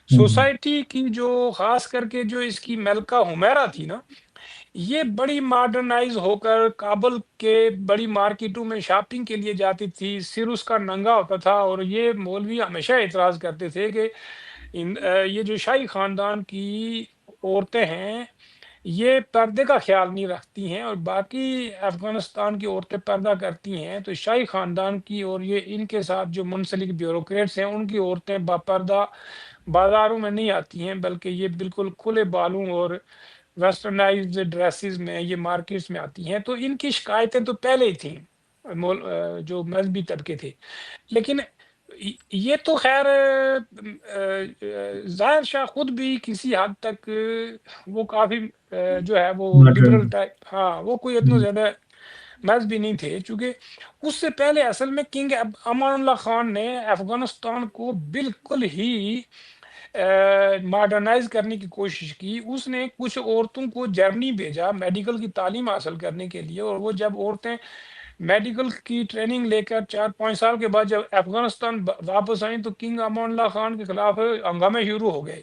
ہوں، سوسائٹی کی جو خاص کر کے جو اس کی ملکہ حمیرہ تھی نا، یہ بڑی ماڈرنائز ہو کر کابل کے بڑی مارکیٹوں میں شاپنگ کے لیے جاتی تھی، سر اس کا ننگا ہوتا تھا، اور یہ مولوی ہمیشہ اعتراض کرتے تھے کہ یہ جو شاہی خاندان کی عورتیں ہیں یہ پردے کا خیال نہیں رکھتی ہیں، اور باقی افغانستان کی عورتیں پردہ کرتی ہیں، تو شاہی خاندان کی اور یہ ان کے ساتھ جو منسلک بیوروکریٹس ہیں ان کی عورتیں باپردہ بازاروں میں نہیں آتی ہیں، بلکہ یہ بالکل کھلے بالوں اور ویسٹرنائزڈ ڈریسز میں یہ مارکیٹس میں آتی ہیں۔ تو ان کی شکایتیں تو پہلے ہی تھیں، جو مذہبی طبقے تھے، لیکن یہ تو خیر ظاہر شاہ خود بھی کسی حد تک وہ کافی جو ہے وہ ماڈرن، لبرل ٹائپ، ہاں وہ کوئی اتنا ہوں، زیادہ مذہبی نہیں تھے، چونکہ اس سے پہلے اصل میں کنگ امان اللہ خان نے افغانستان کو بالکل ہی ماڈرنائز کرنے کی کوشش کی۔ اس نے کچھ عورتوں کو جرمنی بھیجا میڈیکل کی تعلیم حاصل کرنے کے لیے، اور وہ جب عورتیں میڈیکل کی ٹریننگ لے کر 4 5 سال کے بعد جب افغانستان واپس آئیں تو کنگ امان اللہ خان کے خلاف ہنگامے شروع ہو گئے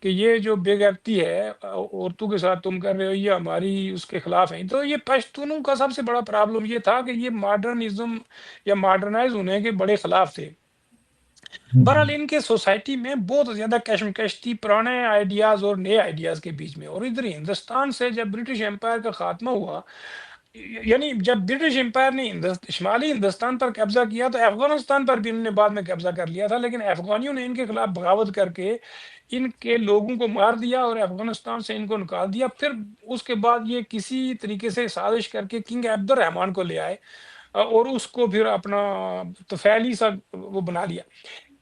کہ یہ جو بے غیرتی ہے عورتوں کے ساتھ تم کر رہے ہو، یہ ہماری اس کے خلاف ہیں۔ تو یہ پشتونوں کا سب سے بڑا پرابلم یہ تھا کہ یہ ماڈرنزم یا ماڈرنائز ہونے کے بڑے خلاف تھے۔ بہرحال ہوں، ان کے سوسائٹی میں بہت زیادہ کشمکش تھی پرانے آئیڈیاز اور نئے آئیڈیاز کے بیچ میں، اور ادھر ہندوستان سے جب برٹش امپائر کا خاتمہ ہوا، یعنی جب برٹش امپائر نے شمالی ہندوستان پر قبضہ کیا تو افغانستان پر بھی انہوں نے بعد میں قبضہ کر لیا تھا، لیکن افغانیوں نے ان کے خلاف بغاوت کر کے ان کے لوگوں کو مار دیا اور افغانستان سے ان کو نکال دیا۔ پھر اس کے بعد یہ کسی طریقے سے سازش کر کے کنگ عبد الرحمان کو لے آئے، اور اس کو پھر اپنا طفیلی سا وہ بنا لیا۔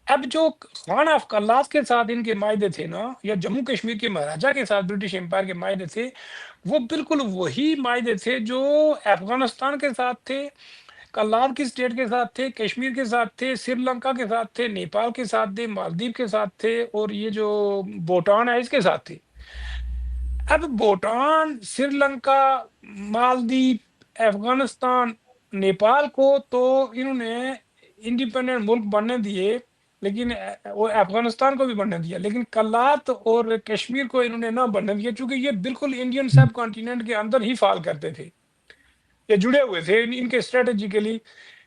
اب جو خان آف کلات کے ساتھ ان کے معاہدے تھے نا، یا جموں کشمیر کے مہاراجا کے ساتھ برٹش امپائر کے معاہدے تھے، وہ بالکل وہی معاہدے تھے جو افغانستان کے ساتھ تھے، کلات کی اسٹیٹ کے ساتھ تھے، کشمیر کے ساتھ تھے، سری لنکا کے ساتھ تھے، نیپال کے ساتھ تھے، مالدیپ کے ساتھ تھے، اور یہ جو بھوٹان ہے اس کے ساتھ تھے۔ اب بھوٹان، سری لنکا، مالدیپ، افغانستان، نیپال کو تو انہوں نے انڈیپینڈنٹ ملک بننے دیے، لیکن وہ افغانستان کو بھی بننے دیا، لیکن کلات اور کشمیر کو انہوں نے نہ بننے دیا، چونکہ یہ بالکل انڈین ہوں، سب کانٹیننٹ کے اندر ہی فال کرتے تھے، یہ جڑے ہوئے تھے، ان کے اسٹریٹجیکلی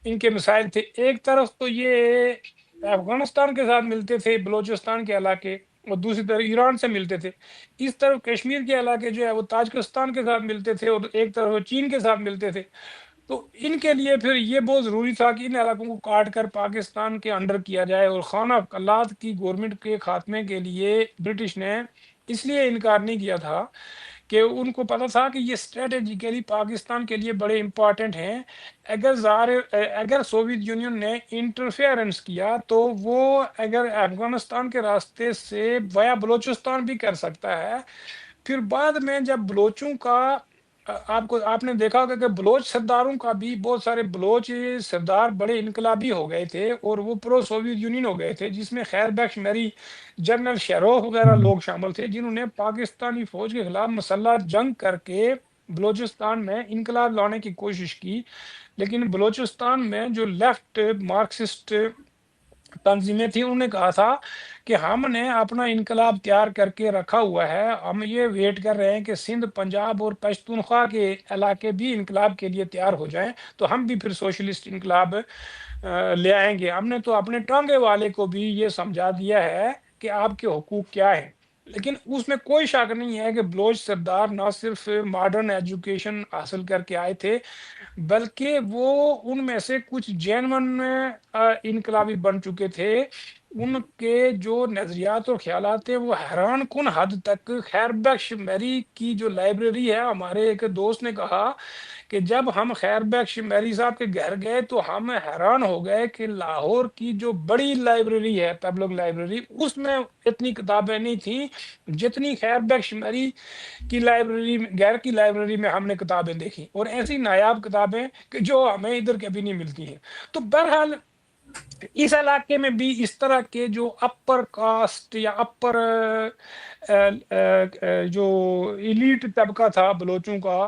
ان کے مسائل تھے۔ ایک طرف تو یہ افغانستان کے ساتھ ملتے تھے بلوچستان کے علاقے، اور دوسری طرف ایران سے ملتے تھے۔ اس طرف کشمیر کے علاقے جو ہے وہ تاجکستان کے ساتھ ملتے تھے، اور ایک طرف وہ چین کے ساتھ ملتے تھے۔ تو ان کے لیے پھر یہ بہت ضروری تھا کہ ان علاقوں کو کاٹ کر پاکستان کے انڈر کیا جائے، اور خانہ کلات کی گورنمنٹ کے خاتمے کے لیے برٹش نے اس لیے انکار نہیں کیا تھا کہ ان کو پتا تھا کہ یہ اسٹریٹجیکلی پاکستان کے لیے بڑے امپورٹنٹ ہیں۔ اگر سوویت یونین نے انٹرفیئرنس کیا تو وہ اگر افغانستان کے راستے سے ویا بلوچستان بھی کر سکتا ہے، پھر بعد میں جب بلوچوں کا آپ نے دیکھا ہوگا کہ بلوچ سرداروں کا بھی بہت سارے بلوچ سردار بڑے انقلابی ہو گئے تھے، اور وہ پرو سوویت یونین ہو گئے تھے، جس میں خیر بخش میری، جنرل شیروف وغیرہ ہوں، لوگ شامل تھے، جنہوں نے پاکستانی فوج کے خلاف مسلح جنگ کر کے بلوچستان میں انقلاب لانے کی کوشش کی۔ لیکن بلوچستان میں جو لیفٹ مارکسسٹ تنظیمیں تھیں انہوں نے کہا تھا کہ ہم نے اپنا انقلاب تیار کر کے رکھا ہوا ہے، ہم یہ ویٹ کر رہے ہیں کہ سندھ، پنجاب اور پشتونخوا کے علاقے بھی انقلاب کے لیے تیار ہو جائیں تو ہم بھی پھر سوشلسٹ انقلاب لے آئیں گے۔ ہم نے تو اپنے ٹانگے والے کو بھی یہ سمجھا دیا ہے کہ آپ کے حقوق کیا ہیں۔ لیکن اس میں کوئی شک نہیں ہے کہ بلوچ سردار نہ صرف ماڈرن ایجوکیشن حاصل کر کے آئے تھے، بلکہ وہ ان میں سے کچھ جینون انقلابی بن چکے تھے۔ ان کے جو نظریات اور خیالات تھے وہ حیران کن حد تک، خیر بخش میری کی جو لائبریری ہے، ہمارے ایک دوست نے کہا کہ جب ہم خیر بخش میری صاحب کے گھر گئے تو ہم حیران ہو گئے کہ لاہور کی جو بڑی لائبریری ہے، پبلک لائبریری، اس میں اتنی کتابیں نہیں تھیں جتنی خیر بخش میری کی لائبریری میں، غیر کی لائبریری میں ہم نے کتابیں دیکھی، اور ایسی نایاب کتابیں کہ جو ہمیں ادھر کبھی نہیں ملتی ہیں۔ تو بہرحال اس علاقے میں بھی اس طرح کے جو اپر کاسٹ یا اپر جو ایلیٹ طبقہ تھا بلوچوں کا،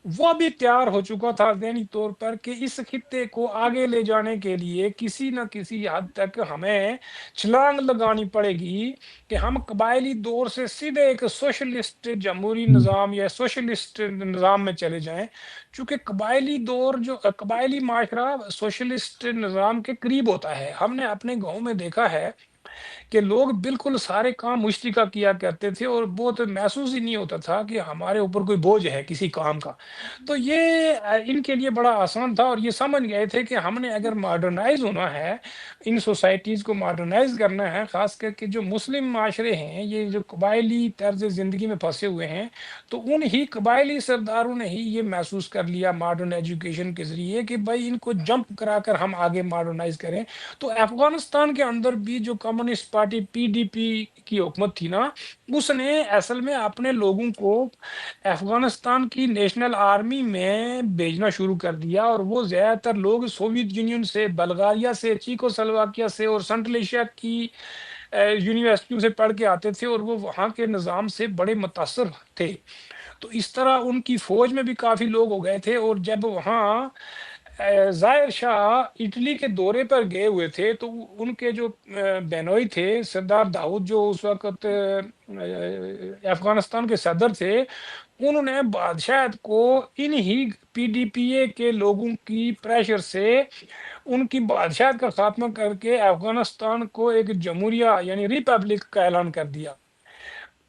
وہ بھی تیار ہو چکا تھا ذہنی طور پر کہ اس خطے کو آگے لے جانے کے لیے کسی نہ کسی حد تک ہمیں چھلانگ لگانی پڑے گی کہ ہم قبائلی دور سے سیدھے ایک سوشلسٹ جمہوری نظام یا سوشلسٹ نظام میں چلے جائیں، چونکہ قبائلی دور جو قبائلی معاشرہ سوشلسٹ نظام کے قریب ہوتا ہے۔ ہم نے اپنے گاؤں میں دیکھا ہے کہ لوگ بالکل سارے کام مشترکہ کیا کرتے تھے اور بہت محسوس ہی نہیں ہوتا تھا کہ ہمارے اوپر کوئی بوجھ ہے کسی کام کا۔ تو یہ ان کے لیے بڑا آسان تھا، اور یہ سمجھ گئے تھے کہ ہم نے اگر ماڈرنائز ہونا ہے، ان سوسائٹیز کو ماڈرنائز کرنا ہے، خاص کر کے جو مسلم معاشرے ہیں، یہ جو قبائلی طرز زندگی میں پھنسے ہوئے ہیں، تو ان ہی قبائلی سرداروں نے ہی یہ محسوس کر لیا ماڈرن ایجوکیشن کے ذریعے کہ بھائی ان کو جمپ کرا کر ہم آگے ماڈرنائز کریں۔ تو افغانستان کے اندر بھی جو communist party P D P کی حکومت تھی نا، اس نے اصل میں اپنے لوگوں کو افغانستان کی نیشنل آرمی میں بھیجنا شروع کر دیا، اور وہ زیادہ تر لوگ سوویت یونین سے، بلغاریہ سے، چیکو سلواکیہ سے اور سنٹرل ایشیا کی یونیورسٹیوں سے پڑھ کے آتے تھے، اور وہ وہاں کے نظام سے بڑے متاثر تھے۔ تو اس طرح ان کی فوج میں بھی کافی لوگ ہو گئے تھے، اور جب وہاں ظاہر شاہ اٹلی کے دورے پر گئے ہوئے تھے، تو ان کے جو بہنوئی تھے سردار داؤد، جو اس وقت افغانستان کے صدر تھے، انہوں نے بادشاہت کو ان ہی پی ڈی پی اے کے لوگوں کی پریشر سے ان کی بادشاہت کا خاتمہ کر کے افغانستان کو ایک جمہوریہ یعنی ریپبلک کا اعلان کر دیا۔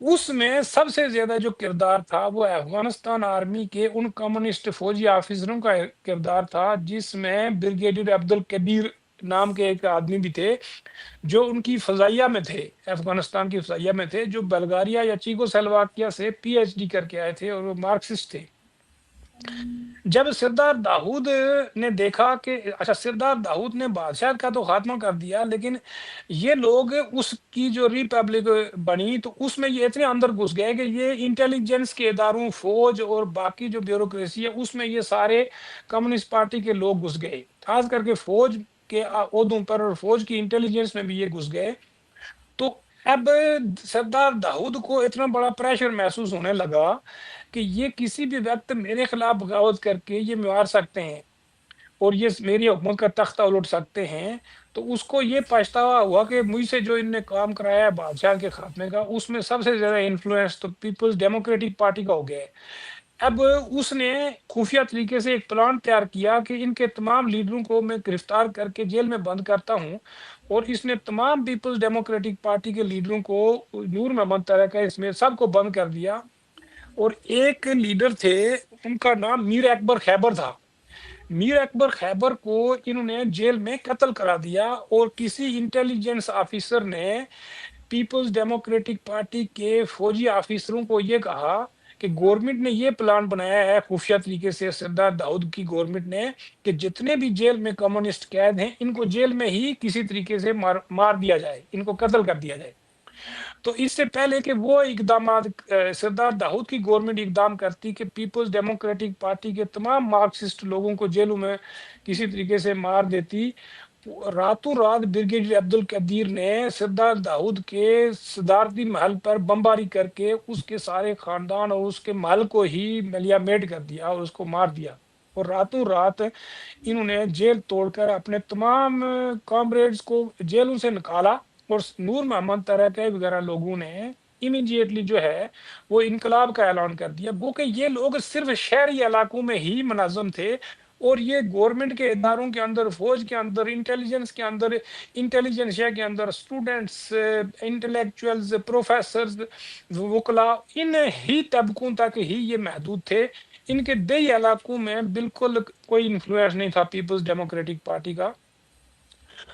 اس میں سب سے زیادہ جو کردار تھا وہ افغانستان آرمی کے ان کمیونسٹ فوجی آفیسروں کا کردار تھا، جس میں بریگیڈیئر عبد الکبیر نام کے ایک آدمی بھی تھے، جو ان کی فضائیہ میں تھے، افغانستان کی فضائیہ میں تھے، جو بلغاریہ یا چیکو سلواکیہ سے پی ایچ ڈی کر کے آئے تھے، اور وہ مارکسسٹ تھے۔ جب سردار داؤد نے دیکھا کہ اچھا، سردار داؤد نے بادشاہ کا تو خاتمہ کر دیا، لیکن یہ لوگ اس کی جو ریپبلک بنی تو اس میں یہ اتنے اندر گھس گئے کہ یہ انٹیلیجنس کے اداروں، فوج اور باقی جو بیوروکریسی ہے، اس میں یہ سارے کمیونسٹ پارٹی کے لوگ گھس گئے، خاص کر کے فوج کے عہدوں پر اور فوج کی انٹیلیجنس میں بھی یہ گھس گئے۔ تو اب سردار داؤد کو اتنا بڑا پریشر محسوس ہونے لگا کہ یہ کسی بھی وقت میرے خلاف بغاوت کر کے یہ مار سکتے ہیں، اور یہ میری حکومت کا تختہ الٹ سکتے ہیں۔ تو اس کو یہ پچھتاوا ہوا کہ مجھ سے جو ان نے کام کرایا ہے بادشاہ کے خاتمے کا، اس میں سب سے زیادہ انفلوئنس تو پیپلز ڈیموکریٹک پارٹی کا ہو گیا ہے۔ اب اس نے خفیہ طریقے سے ایک پلان تیار کیا کہ ان کے تمام لیڈروں کو میں گرفتار کر کے جیل میں بند کرتا ہوں، اور اس نے تمام پیپلز ڈیموکریٹک پارٹی کے لیڈروں کو نور محمد طارق اس میں سب کو بند کر دیا، اور ایک لیڈر تھے، ان کا نام میر اکبر خیبر تھا۔ میر اکبر خیبر کو انہوں نے جیل میں قتل کرا دیا، اور کسی انٹیلیجنس آفیسر نے پیپلز ڈیموکریٹک پارٹی کے فوجی آفیسروں کو یہ کہا کہ گورنمنٹ نے یہ پلان بنایا ہے خفیہ طریقے سے، سردار داؤد کی گورنمنٹ نے، کہ جتنے بھی جیل میں کمیونسٹ قید ہیں ان کو جیل میں ہی کسی طریقے سے مار دیا جائے، ان کو قتل کر دیا جائے۔ تو اس سے پہلے کہ وہ اقدامات سردار داؤد کی گورنمنٹ اقدام کرتی کہ پیپلز ڈیموکریٹک پارٹی کے تمام مارکسسٹ لوگوں کو جیلوں میں کسی طریقے سے مار دیتی، راتوں رات بریگیڈیئر عبد القدیر نے سردار داؤد کے صدارتی محل پر بمباری کر کے اس کے سارے خاندان اور اس کے محل کو ہی ملیا میٹ کر دیا اور اس کو مار دیا، اور راتوں رات انہوں نے جیل توڑ کر اپنے تمام کامریڈز کو جیلوں سے نکالا، اور نور محمد ترکے وغیرہ لوگوں نے امیڈیٹلی جو ہے وہ انقلاب کا اعلان کر دیا۔ گو کہ یہ لوگ صرف شہری علاقوں میں ہی منظم تھے، اور یہ گورنمنٹ کے اداروں کے اندر، فوج کے اندر، انٹیلیجنس کے اندر، انٹیلیجنسیا کے اندر، اسٹوڈنٹس، انٹلیکچوئلز، پروفیسرز، وکلا، ان ہی طبقوں تک ہی یہ محدود تھے۔ ان کے دیہی علاقوں میں بالکل کوئی انفلوئنس نہیں تھا پیپلز ڈیموکریٹک پارٹی کا۔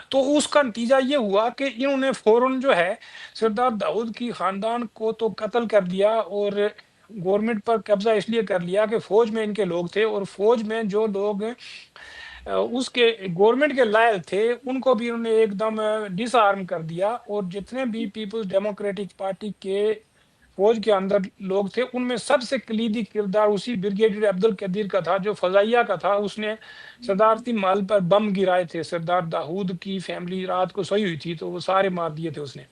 تو اس کا نتیجہ یہ ہوا کہ انہوں نے فوراً جو ہے سردار داؤد کی خاندان کو تو قتل کر دیا، اور گورنمنٹ پر قبضہ اس لیے کر لیا کہ فوج میں ان کے لوگ تھے، اور فوج میں جو لوگ اس کے گورنمنٹ کے لائل تھے ان کو بھی انہوں نے ایک دم ڈس آرم کر دیا، اور جتنے بھی پیپلز ڈیموکریٹک پارٹی کے فوج کے اندر لوگ تھے، ان میں سب سے کلیدی کردار اسی بریگیڈیئر عبد القدیر کا تھا جو فضائیہ کا تھا. اس نے صدارتی مال پر بم گرائے تھے. سردار داؤد کی فیملی رات کو سوئی ہوئی تھی تو وہ سارے مار دیے تھے اس نے.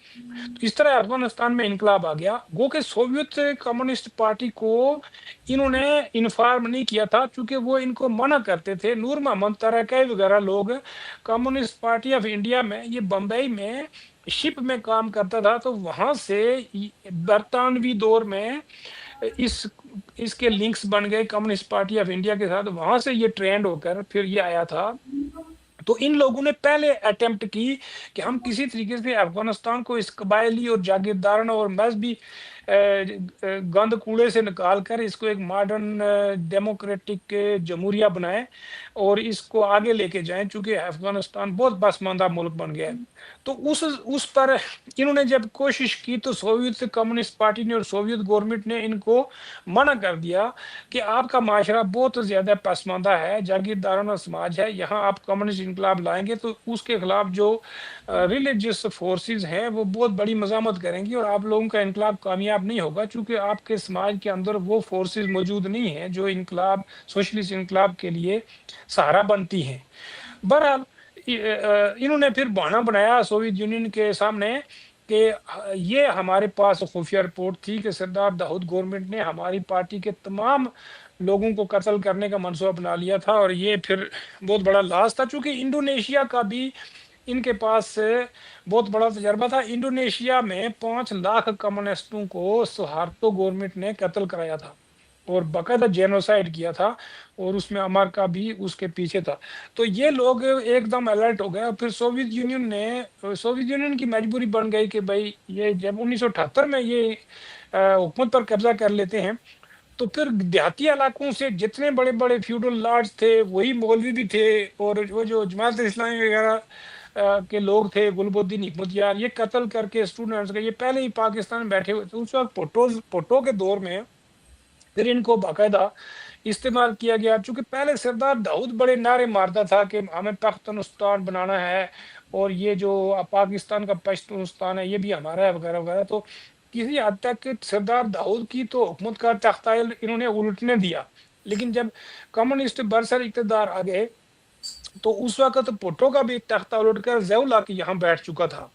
تو اس طرح افغانستان میں انقلاب آ گیا. گو کہ سوویت کمیونسٹ پارٹی کو انہوں نے انفارم نہیں کیا تھا چونکہ وہ ان کو منع کرتے تھے. نور محمد ترکئی وغیرہ لوگ کمیونسٹ پارٹی آف انڈیا میں، یہ بمبئی میں شپ میں کام کرتا تھا، تو وہاں سے برطانوی دور میں اس اس کے لنکس بن گئے کمیونسٹ پارٹی آف انڈیا کے ساتھ. وہاں سے یہ ٹرینڈ ہو کر پھر یہ آیا تھا. تو ان لوگوں نے پہلے اٹیمپٹ کی کہ ہم کسی طریقے سے افغانستان کو اس قبائلی اور جاگیردارانہ اور مذہبی گند کوڑے سے نکال کر اس کو ایک ماڈرن ڈیموکریٹک جمہوریہ بنائیں اور اس کو آگے لے کے جائیں، چونکہ افغانستان بہت پسماندہ ملک بن گیا ہے. تو اس پر انہوں نے جب کوشش کی تو سوویت کمیونسٹ پارٹی نے اور سوویت گورنمنٹ نے ان کو منع کر دیا کہ آپ کا معاشرہ بہت زیادہ پسماندہ ہے، جاگیردارانہ سماج ہے، یہاں آپ کمیونسٹ انقلاب لائیں گے تو اس کے خلاف جو ریلیجس فورسز ہیں وہ بہت بڑی مزاحمت کریں گی اور آپ لوگوں کا انقلاب کامیاب نہیں ہوگا، چونکہ آپ کے سماج کے اندر وہ فورسز موجود نہیں ہیں جو انقلاب، سوشلسٹ انقلاب کے لیے سہارا بنتی ہیں. بہرحال انہوں نے پھر بہانہ بنایا سوویت یونین کے سامنے کہ یہ ہمارے پاس خفیہ رپورٹ تھی کہ سردار داؤد گورنمنٹ نے ہماری پارٹی کے تمام لوگوں کو قتل کرنے کا منصوبہ بنا لیا تھا. اور یہ پھر بہت بڑا لاس تھا چونکہ انڈونیشیا کا بھی ان کے پاس بہت بڑا تجربہ تھا. انڈونیشیا میں 5 لاکھ کمیونسٹوں کو سہارتو گورنمنٹ نے قتل کرایا تھا اور باقاعدہ جینوسائڈ کیا تھا، اور اس میں امریکہ بھی اس کے پیچھے تھا. تو یہ لوگ ایک دم الرٹ ہو گئے. اور پھر سوویت یونین کی مجبوری بن گئی کہ بھائی یہ جب 1978 میں یہ حکومت پر قبضہ کر لیتے ہیں تو پھر دیہاتی علاقوں سے جتنے بڑے بڑے فیوڈل لارڈز تھے، وہی مولوی بھی تھے اور وہ جو جماعت اسلامی وغیرہ کے لوگ تھے، گلب الدین حکمت یار، یہ قتل کر کے اسٹوڈنٹس کے، یہ پہلے ہی پاکستان میں بیٹھے ہوئے تھے. اس وقت پھٹو کے دور میں پھر ان کو باقاعدہ استعمال کیا گیا. چونکہ پہلے سردار داؤد بڑے نعرے مارتا تھا کہ ہمیں پختونستان بنانا ہے اور یہ جو پاکستان کا پشتونستان ہے یہ بھی ہمارا ہے وغیرہ وغیرہ. تو کسی حد تک سردار داؤد کی تو حکومت کا تختہ انہوں نے الٹنے دیا. لیکن جب کمیونسٹ برسر اقتدار آ گئے تو اس وقت بھٹو کا بھی تختہ الٹ کر ضیاء الحق یہاں بیٹھ چکا تھا.